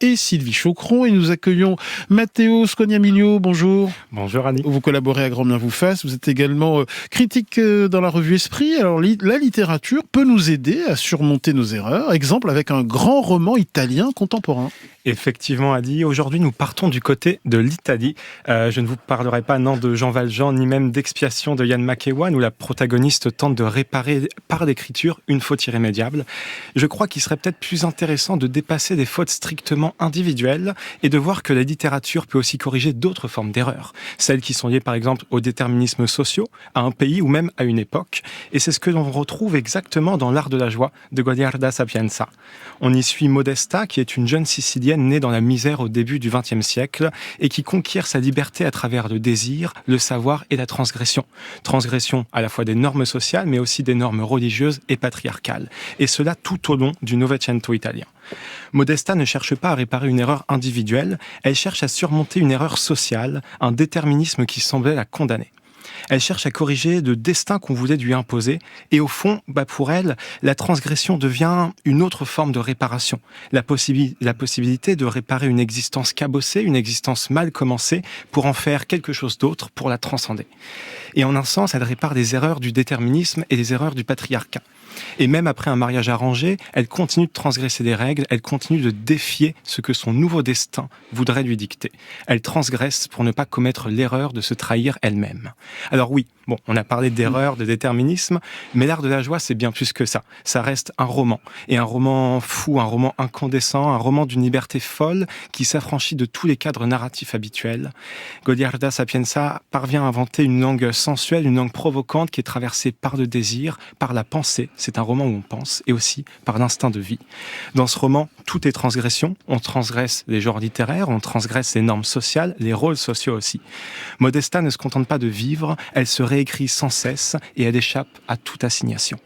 et Sylvie Chaucron. Et nous accueillons Matteo Scognamiglio. Bonjour. Bonjour Annie. Vous collaborez à Grand Bien vous fasse. Vous êtes également critique dans la revue Esprit. Alors la littérature peut nous aider à surmonter nos erreurs. Exemple avec un grand roman italien contemporain. Effectivement, Adi, aujourd'hui nous partons du côté de l'Italie. Je ne vous parlerai pas de Jean Valjean, ni même d'Expiation de Yann Makewan, où la protagoniste tente de réparer par l'écriture une faute irrémédiable. Je crois qu'il serait peut-être plus intéressant de dépasser des fautes strictement individuelles et de voir que la littérature peut aussi corriger d'autres formes d'erreurs. Celles qui sont liées par exemple aux déterminismes sociaux, à un pays ou même à une époque. Et c'est ce que l'on retrouve exactement dans L'Art de la joie de Goliarda Sapienza. On y suit Modesta, qui est une jeune Sicilienne née dans la misère au début du XXe siècle et qui conquiert sa liberté à travers le désir, le savoir et la transgression. Transgression à la fois des normes sociales mais aussi des normes religieuses et patriarcales. Et cela tout au long du Novecento italien. Modesta ne cherche pas à réparer une erreur individuelle, elle cherche à surmonter une erreur sociale, un déterminisme qui semblait la condamner. Elle cherche à corriger le destin qu'on voulait lui imposer. Et au fond, pour elle, la transgression devient une autre forme de réparation. La possibilité de réparer une existence cabossée, une existence mal commencée, pour en faire quelque chose d'autre, pour la transcender. Et en un sens, elle répare des erreurs du déterminisme et des erreurs du patriarcat. Et même après un mariage arrangé, elle continue de transgresser des règles, elle continue de défier ce que son nouveau destin voudrait lui dicter. Elle transgresse pour ne pas commettre l'erreur de se trahir elle-même. Alors oui, on a parlé d'erreur, de déterminisme, mais L'Art de la joie, c'est bien plus que ça. Ça reste un roman, et un roman fou, un roman incandescent, un roman d'une liberté folle qui s'affranchit de tous les cadres narratifs habituels. Goliarda Sapienza parvient à inventer une langue sensuelle, une langue provocante qui est traversée par le désir, par la pensée. C'est un roman où on pense, et aussi par l'instinct de vie. Dans ce roman, tout est transgression. On transgresse les genres littéraires, on transgresse les normes sociales, les rôles sociaux aussi. Modesta ne se contente pas de vivre, elle se réécrit sans cesse et elle échappe à toute assignation.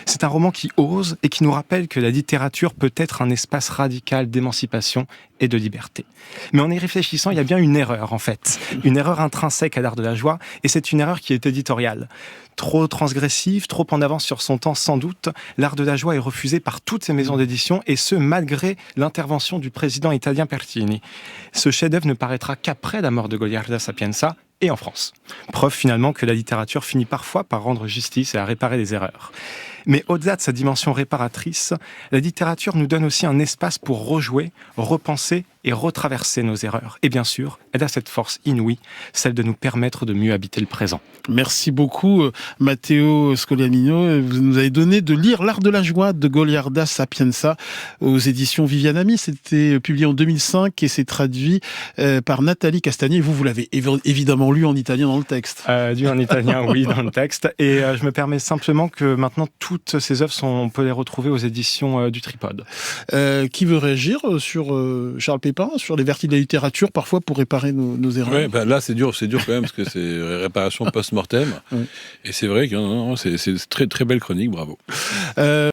C'est un roman qui ose et qui nous rappelle que la littérature peut être un espace radical d'émancipation et de liberté. Mais en y réfléchissant, il y a bien une erreur en fait. Une erreur intrinsèque à L'Art de la joie, et c'est une erreur qui est éditoriale. Trop transgressive, trop en avance sur son temps sans doute, L'Art de la joie est refusé par toutes ces maisons d'édition, et ce malgré l'intervention du président italien Pertini. Ce chef-d'œuvre ne paraîtra qu'après la mort de Goliarda Sapienza, et en France. Preuve finalement que la littérature finit parfois par rendre justice et à réparer des erreurs. Mais au-delà de sa dimension réparatrice, la littérature nous donne aussi un espace pour rejouer, repenser et retraverser nos erreurs. Et bien sûr, elle a cette force inouïe, celle de nous permettre de mieux habiter le présent. Merci beaucoup Matteo Scognamiglio. Vous nous avez donné de lire L'Art de la joie de Goliarda Sapienza aux éditions Viviane Ami. C'était publié en 2005 et c'est traduit par Nathalie Castagnier. Vous l'avez évidemment lu en italien dans le texte. Lu en italien, oui, dans le texte. Et je me permets simplement que maintenant, toutes ces œuvres, on peut les retrouver aux éditions du Tripode. Qui veut réagir sur Charles Pépin, sur les vertus de la littérature, parfois pour réparer nos erreurs? Ouais, là, c'est dur quand même, parce que c'est réparation post-mortem. Oui. Et c'est vrai que c'est très, très belle chronique, bravo.